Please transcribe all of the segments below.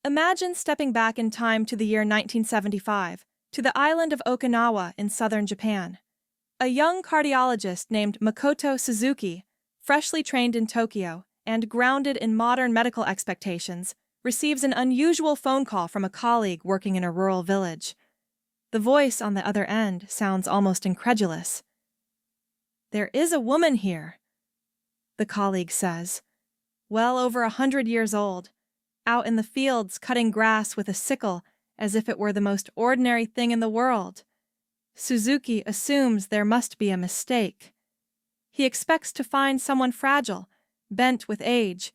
Imagine stepping back in time to the year 1975, to the island of Okinawa in southern Japan. A young cardiologist named Makoto Suzuki, freshly trained in Tokyo and grounded in modern medical expectations, receives an unusual phone call from a colleague working in a rural village. The voice on the other end sounds almost incredulous. "There is a woman here," the colleague says, "well over 100 years old, out in the fields cutting grass with a sickle as if it were the most ordinary thing in the world." Suzuki assumes there must be a mistake. He expects to find someone fragile, bent with age,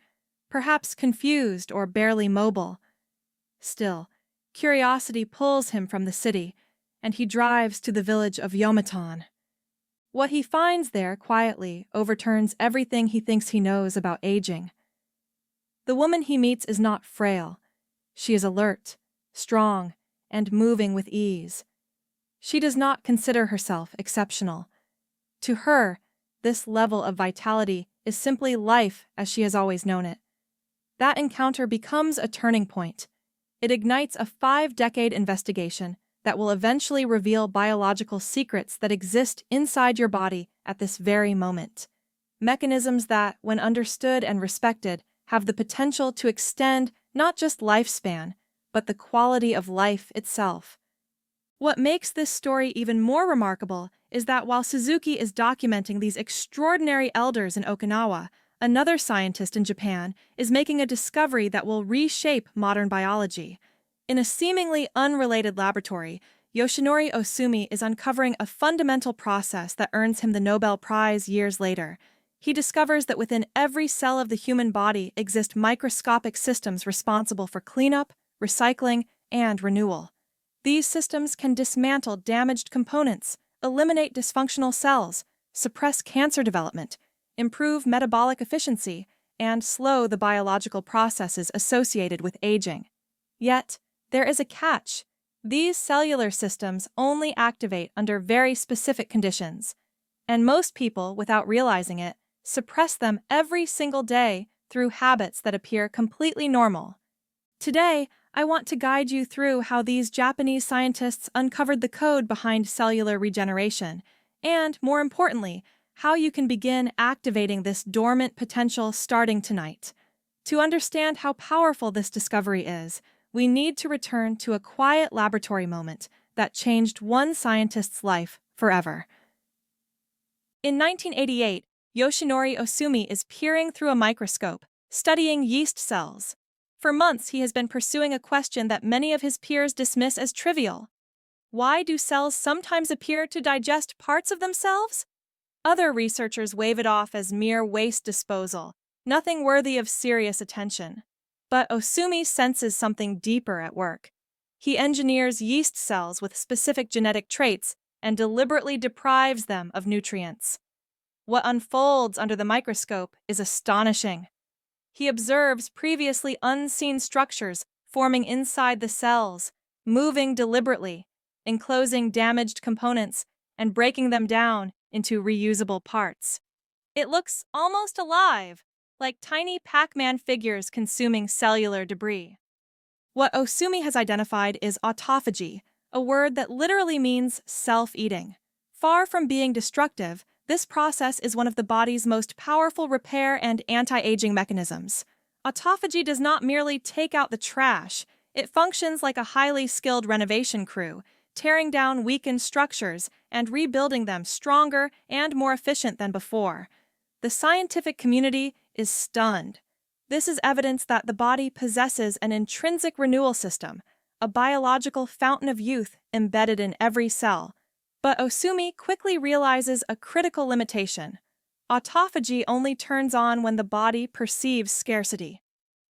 perhaps confused or barely mobile. Still, curiosity pulls him from the city, and he drives to the village of Yomitan. What he finds there quietly overturns everything he thinks he knows about aging. The woman he meets is not frail. She is alert, strong, and moving with ease. She does not consider herself exceptional. To her, this level of vitality is simply life as she has always known it. That encounter becomes a turning point. It ignites a 5-decade investigation that will eventually reveal biological secrets that exist inside your body at this very moment. Mechanisms that, when understood and respected, have the potential to extend not just lifespan, but the quality of life itself. What makes this story even more remarkable is that while Suzuki is documenting these extraordinary elders in Okinawa, another scientist in Japan is making a discovery that will reshape modern biology. In a seemingly unrelated laboratory, Yoshinori Osumi is uncovering a fundamental process that earns him the Nobel Prize years later. He discovers that within every cell of the human body exist microscopic systems responsible for cleanup, recycling, and renewal. These systems can dismantle damaged components, eliminate dysfunctional cells, suppress cancer development, improve metabolic efficiency, and slow the biological processes associated with aging. Yet, there is a catch. These cellular systems only activate under very specific conditions, and most people, without realizing it, suppress them every single day through habits that appear completely normal. Today, I want to guide you through how these Japanese scientists uncovered the code behind cellular regeneration, and, more importantly, how you can begin activating this dormant potential starting tonight. To understand how powerful this discovery is, we need to return to a quiet laboratory moment that changed one scientist's life forever. In 1988, Yoshinori Osumi is peering through a microscope, studying yeast cells. For months, he has been pursuing a question that many of his peers dismiss as trivial. Why do cells sometimes appear to digest parts of themselves? Other researchers wave it off as mere waste disposal, nothing worthy of serious attention. But Osumi senses something deeper at work. He engineers yeast cells with specific genetic traits and deliberately deprives them of nutrients. What unfolds under the microscope is astonishing. He observes previously unseen structures forming inside the cells, moving deliberately, enclosing damaged components, and breaking them down into reusable parts. It looks almost alive, like tiny Pac-Man figures consuming cellular debris. What Osumi has identified is autophagy, a word that literally means self-eating. Far from being destructive, this process is one of the body's most powerful repair and anti-aging mechanisms. Autophagy does not merely take out the trash, it functions like a highly skilled renovation crew, tearing down weakened structures and rebuilding them stronger and more efficient than before. The scientific community is stunned. This is evidence that the body possesses an intrinsic renewal system, a biological fountain of youth embedded in every cell. But Osumi quickly realizes a critical limitation. Autophagy only turns on when the body perceives scarcity.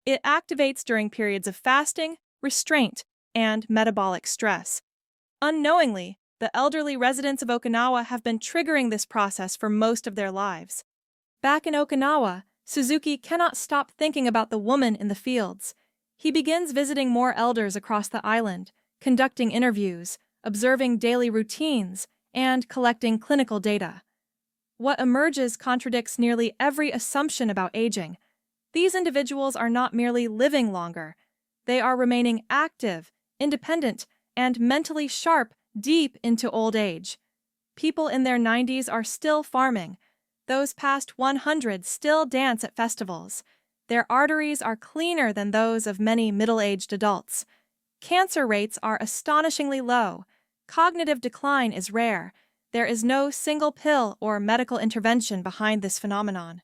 It activates during periods of fasting, restraint, and metabolic stress. Unknowingly, the elderly residents of Okinawa have been triggering this process for most of their lives. Back in Okinawa, Suzuki cannot stop thinking about the woman in the fields. He begins visiting more elders across the island, conducting interviews, observing daily routines, and collecting clinical data. What emerges contradicts nearly every assumption about aging. These individuals are not merely living longer, They are remaining active, independent, and mentally sharp deep into old age. People in their 90s are still farming. Those past 100 still dance at festivals. Their arteries are cleaner than those of many middle-aged adults. Cancer rates are astonishingly low. Cognitive decline is rare. There is no single pill or medical intervention behind this phenomenon.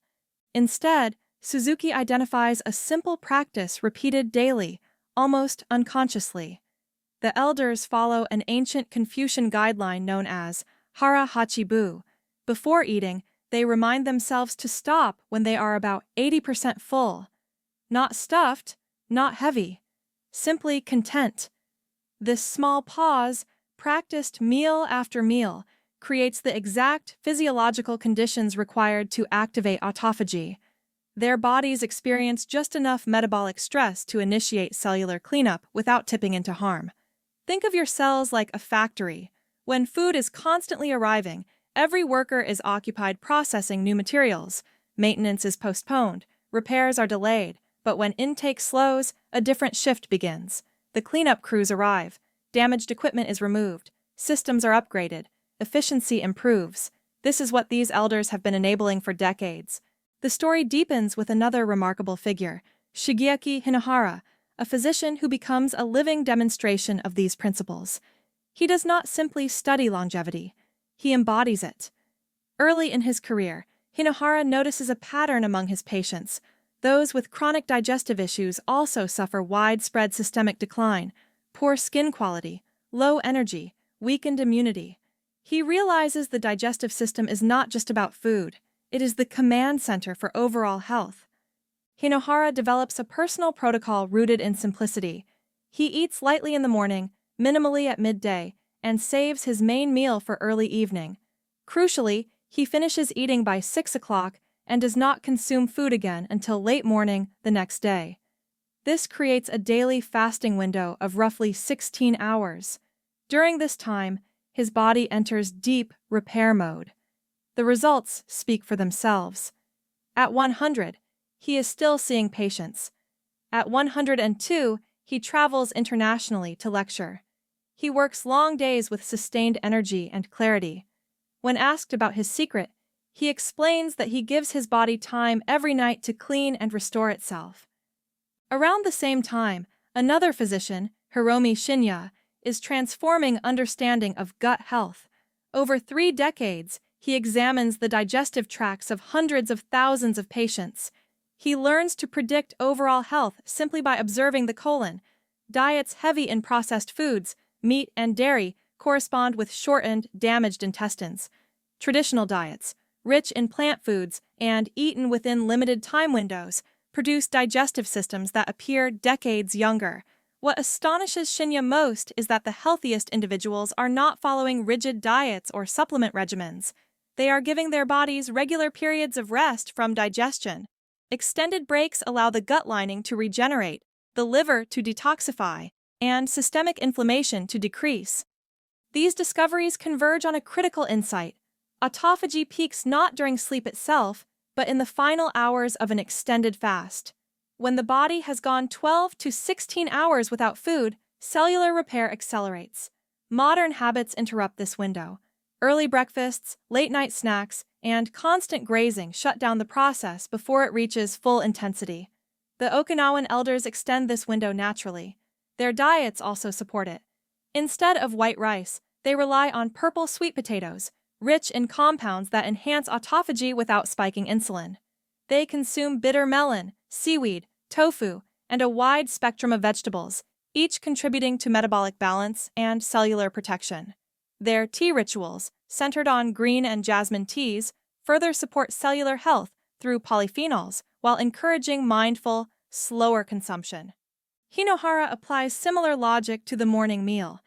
Instead, Suzuki identifies a simple practice repeated daily, almost unconsciously. The elders follow an ancient Confucian guideline known as Hara Hachibu. Before eating, they remind themselves to stop when they are about 80% full. Not stuffed, not heavy, simply content. This small pause, practiced meal after meal, creates the exact physiological conditions required to activate autophagy. Their bodies experience just enough metabolic stress to initiate cellular cleanup without tipping into harm. Think of your cells like a factory. When food is constantly arriving, every worker is occupied processing new materials. Maintenance is postponed, repairs are delayed, but when intake slows, a different shift begins. The cleanup crews arrive, damaged equipment is removed, systems are upgraded, efficiency improves. This is what these elders have been enabling for decades. The story deepens with another remarkable figure, Shigeaki Hinohara, a physician who becomes a living demonstration of these principles. He does not simply study longevity, he embodies it. Early in his career, Hinohara notices a pattern among his patients. Those with chronic digestive issues also suffer widespread systemic decline, poor skin quality, low energy, weakened immunity. He realizes the digestive system is not just about food, it is the command center for overall health. Hinohara develops a personal protocol rooted in simplicity. He eats lightly in the morning, minimally at midday, and saves his main meal for early evening. Crucially, he finishes eating by 6 o'clock and does not consume food again until late morning the next day. This creates a daily fasting window of roughly 16 hours. During this time, his body enters deep repair mode. The results speak for themselves. At 100, he is still seeing patients. At 102, he travels internationally to lecture. He works long days with sustained energy and clarity. When asked about his secret, he explains that he gives his body time every night to clean and restore itself. Around the same time, another physician, Hiromi Shinya, is transforming understanding of gut health. Over 3 decades, he examines the digestive tracts of hundreds of thousands of patients. He learns to predict overall health simply by observing the colon. Diets heavy in processed foods, meat and dairy, correspond with shortened, damaged intestines. Traditional diets, rich in plant foods and eaten within limited time windows, produce digestive systems that appear decades younger. What astonishes Shinya most is that the healthiest individuals are not following rigid diets or supplement regimens. They are giving their bodies regular periods of rest from digestion. Extended breaks allow the gut lining to regenerate, the liver to detoxify, and systemic inflammation to decrease. These discoveries converge on a critical insight. Autophagy peaks not during sleep itself, but in the final hours of an extended fast. When the body has gone 12 to 16 hours without food, cellular repair accelerates. Modern habits interrupt this window. Early breakfasts, late-night snacks, and constant grazing shut down the process before it reaches full intensity. The Okinawan elders extend this window naturally. Their diets also support it. Instead of white rice, they rely on purple sweet potatoes, rich in compounds that enhance autophagy without spiking insulin. They consume bitter melon, seaweed, tofu, and a wide spectrum of vegetables, each contributing to metabolic balance and cellular protection. Their tea rituals, centered on green and jasmine teas, further support cellular health through polyphenols while encouraging mindful, slower consumption. Hinohara applies similar logic to the morning meal.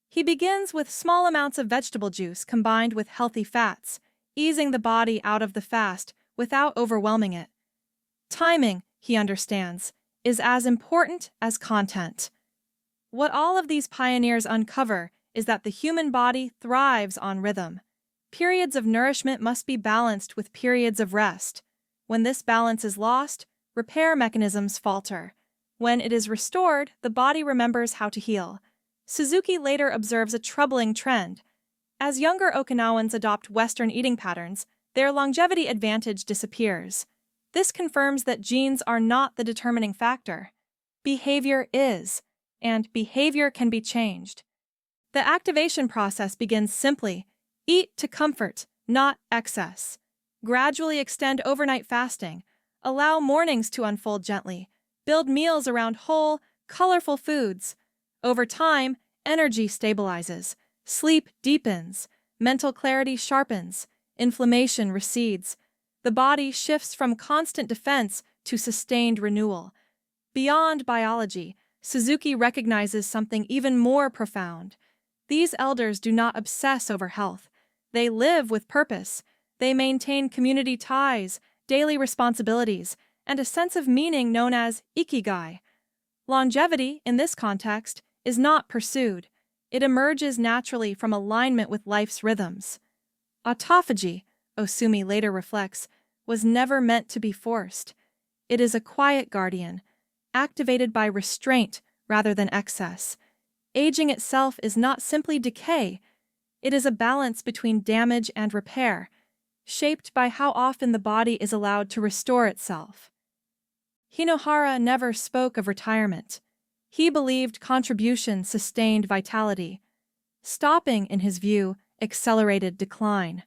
He begins with small amounts of vegetable juice combined with healthy fats, easing the body out of the fast without overwhelming it. Timing, he understands, is as important as content. What all of these pioneers uncover is that the human body thrives on rhythm. Periods of nourishment must be balanced with periods of rest. When this balance is lost, repair mechanisms falter. When it is restored, the body remembers how to heal. Suzuki later observes a troubling trend. As younger Okinawans adopt Western eating patterns, their longevity advantage disappears. This confirms that genes are not the determining factor. Behavior is, and behavior can be changed. The activation process begins simply: eat to comfort, not excess. Gradually extend overnight fasting. Allow mornings to unfold gently. Build meals around whole, colorful foods. Over time, energy stabilizes. Sleep deepens. Mental clarity sharpens. Inflammation recedes. The body shifts from constant defense to sustained renewal. Beyond biology, Suzuki recognizes something even more profound. These elders do not obsess over health. They live with purpose. They maintain community ties, daily responsibilities, and a sense of meaning known as ikigai. Longevity, in this context, is not pursued. It emerges naturally from alignment with life's rhythms. Autophagy, Osumi later reflects, was never meant to be forced. It is a quiet guardian, activated by restraint rather than excess. Aging itself is not simply decay. It is a balance between damage and repair, shaped by how often the body is allowed to restore itself. Hinohara never spoke of retirement. He believed contribution sustained vitality. Stopping, in his view, accelerated decline.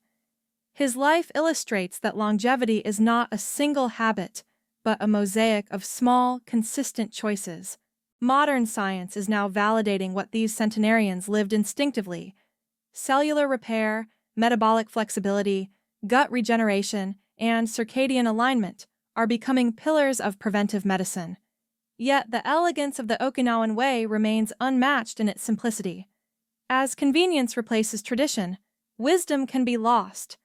His life illustrates that longevity is not a single habit, but a mosaic of small, consistent choices. Modern science is now validating what these centenarians lived instinctively. Cellular repair, metabolic flexibility, gut regeneration, and circadian alignment are becoming pillars of preventive medicine. Yet the elegance of the Okinawan way remains unmatched in its simplicity. As convenience replaces tradition, wisdom can be lost,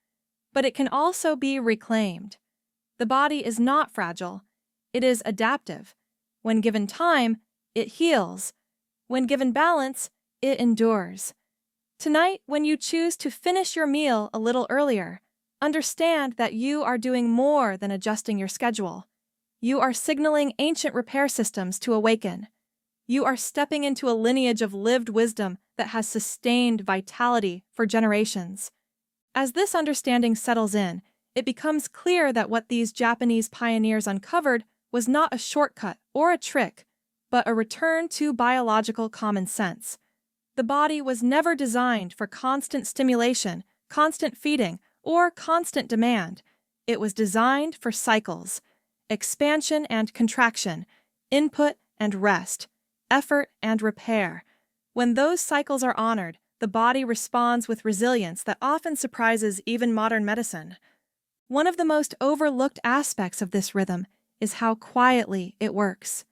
but it can also be reclaimed. The body is not fragile, it is adaptive. When given time, it heals. When given balance, it endures. Tonight, when you choose to finish your meal a little earlier, understand that you are doing more than adjusting your schedule. You are signaling ancient repair systems to awaken. You are stepping into a lineage of lived wisdom that has sustained vitality for generations. As this understanding settles in, it becomes clear that what these Japanese pioneers uncovered was not a shortcut or a trick, but a return to biological common sense. The body was never designed for constant stimulation, constant feeding, or constant demand. It was designed for cycles: expansion and contraction, input and rest, effort and repair. When those cycles are honored, the body responds with resilience that often surprises even modern medicine. One of the most overlooked aspects of this rhythm is how quietly it works.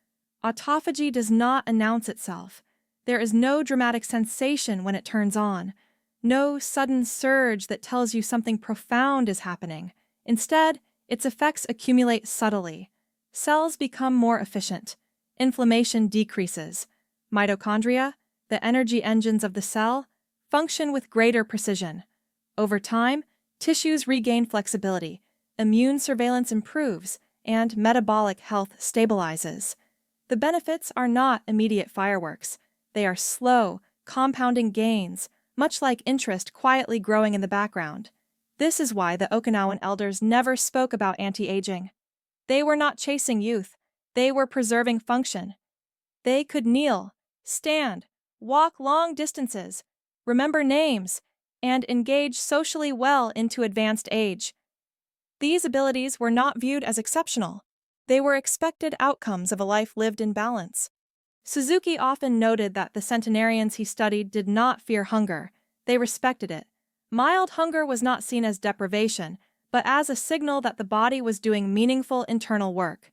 Autophagy does not announce itself. There is no dramatic sensation when it turns on, no sudden surge that tells you something profound is happening. Instead, its effects accumulate subtly. Cells become more efficient. Inflammation decreases. Mitochondria, the energy engines of the cell, function with greater precision. Over time, tissues regain flexibility, immune surveillance improves, and metabolic health stabilizes. The benefits are not immediate fireworks. They are slow, compounding gains, much like interest quietly growing in the background. This is why the Okinawan elders never spoke about anti-aging. They were not chasing youth. They were preserving function. They could kneel, stand, walk long distances, remember names, and engage socially well into advanced age. These abilities were not viewed as exceptional. They were expected outcomes of a life lived in balance. Suzuki often noted that the centenarians he studied did not fear hunger. They respected it. Mild hunger was not seen as deprivation, but as a signal that the body was doing meaningful internal work.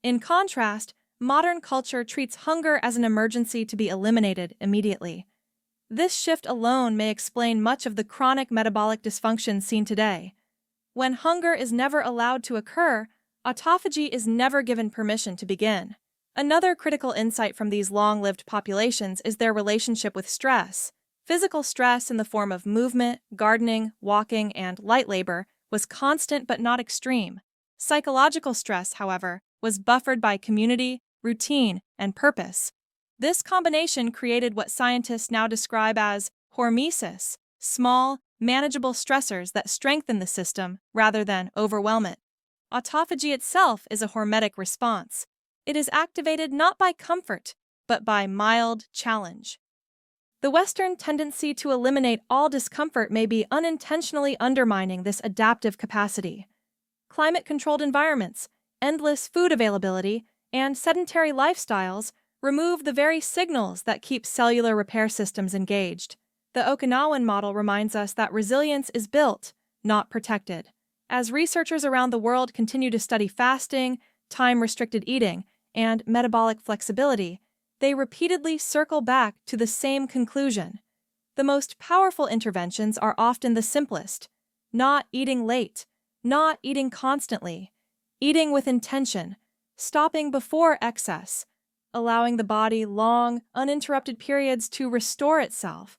In contrast, modern culture treats hunger as an emergency to be eliminated immediately. This shift alone may explain much of the chronic metabolic dysfunction seen today. When hunger is never allowed to occur, autophagy is never given permission to begin. Another critical insight from these long-lived populations is their relationship with stress. Physical stress in the form of movement, gardening, walking, and light labor was constant but not extreme. Psychological stress, however, was buffered by community, routine, and purpose. This combination created what scientists now describe as hormesis, small, manageable stressors that strengthen the system rather than overwhelm it. Autophagy itself is a hormetic response. It is activated not by comfort, but by mild challenge. The Western tendency to eliminate all discomfort may be unintentionally undermining this adaptive capacity. Climate-controlled environments, endless food availability, and sedentary lifestyles remove the very signals that keep cellular repair systems engaged. The Okinawan model reminds us that resilience is built, not protected. As researchers around the world continue to study fasting, time-restricted eating, and metabolic flexibility, they repeatedly circle back to the same conclusion. The most powerful interventions are often the simplest: not eating late, not eating constantly, eating with intention, stopping before excess, allowing the body long, uninterrupted periods to restore itself.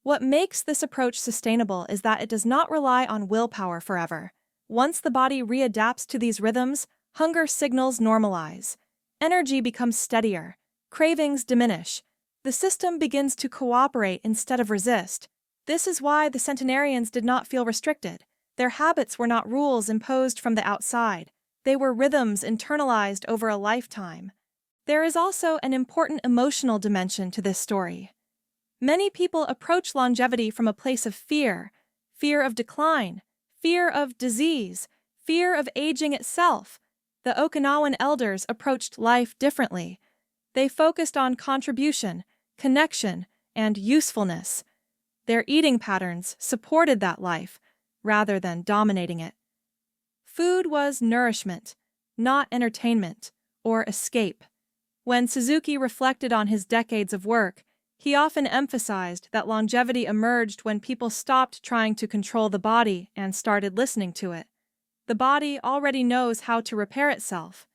What makes this approach sustainable is that it does not rely on willpower forever. Once the body readapts to these rhythms, hunger signals normalize. Energy becomes steadier. Cravings diminish. The system begins to cooperate instead of resist. This is why the centenarians did not feel restricted. Their habits were not rules imposed from the outside. They were rhythms internalized over a lifetime. There is also an important emotional dimension to this story. Many people approach longevity from a place of fear of decline, fear of disease, fear of aging itself. The Okinawan elders approached life differently. They focused on contribution, connection, and usefulness. Their eating patterns supported that life, rather than dominating it. Food was nourishment, not entertainment or escape. When Suzuki reflected on his decades of work, he often emphasized that longevity emerged when people stopped trying to control the body and started listening to it. The body already knows how to repair itself.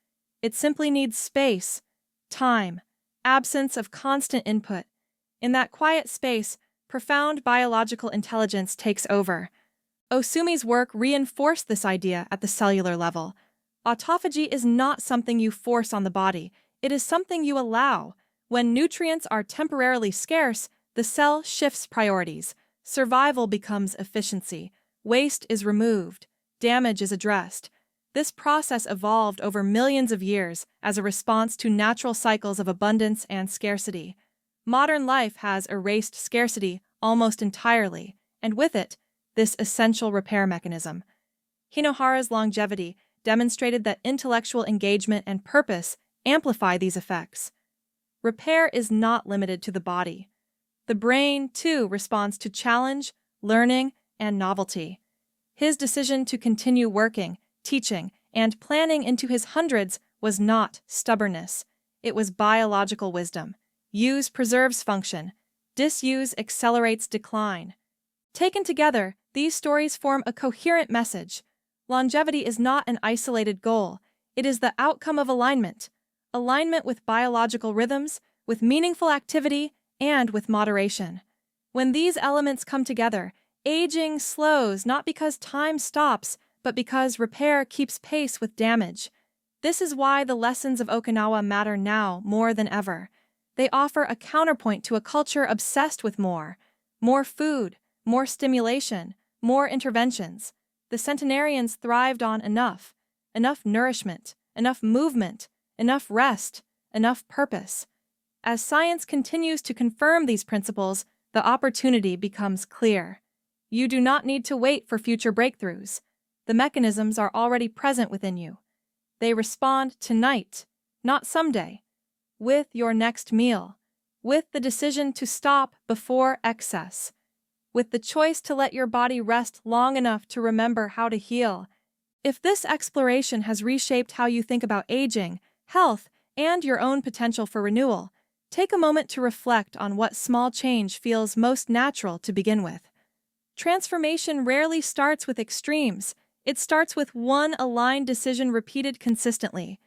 It simply needs space, time, absence of constant input. In that quiet space, profound biological intelligence takes over. Osumi's work reinforced this idea at the cellular level. Autophagy is not something you force on the body, it is something you allow. When nutrients are temporarily scarce, the cell shifts priorities. Survival becomes efficiency. Waste is removed. Damage is addressed. This process evolved over millions of years as a response to natural cycles of abundance and scarcity. Modern life has erased scarcity almost entirely, and with it, this essential repair mechanism. Hinohara's longevity demonstrated that intellectual engagement and purpose amplify these effects. Repair is not limited to the body. The brain, too, responds to challenge, learning, and novelty. His decision to continue working, teaching, and planning into his hundreds was not stubbornness. It was biological wisdom. Use preserves function. Disuse accelerates decline. Taken together, these stories form a coherent message. Longevity is not an isolated goal. It is the outcome of alignment. Alignment with biological rhythms, with meaningful activity, and with moderation. When these elements come together, aging slows not because time stops, but because repair keeps pace with damage. This is why the lessons of Okinawa matter now more than ever. They offer a counterpoint to a culture obsessed with more food, more stimulation, more interventions. The centenarians thrived on enough nourishment, enough movement, enough rest, enough purpose. As science continues to confirm these principles, the opportunity becomes clear. You do not need to wait for future breakthroughs. The mechanisms are already present within you. They respond tonight, not someday, with your next meal, with the decision to stop before excess, with the choice to let your body rest long enough to remember how to heal. If this exploration has reshaped how you think about aging, health, and your own potential for renewal, take a moment to reflect on what small change feels most natural to begin with. Transformation rarely starts with extremes. It starts with one aligned decision repeated consistently.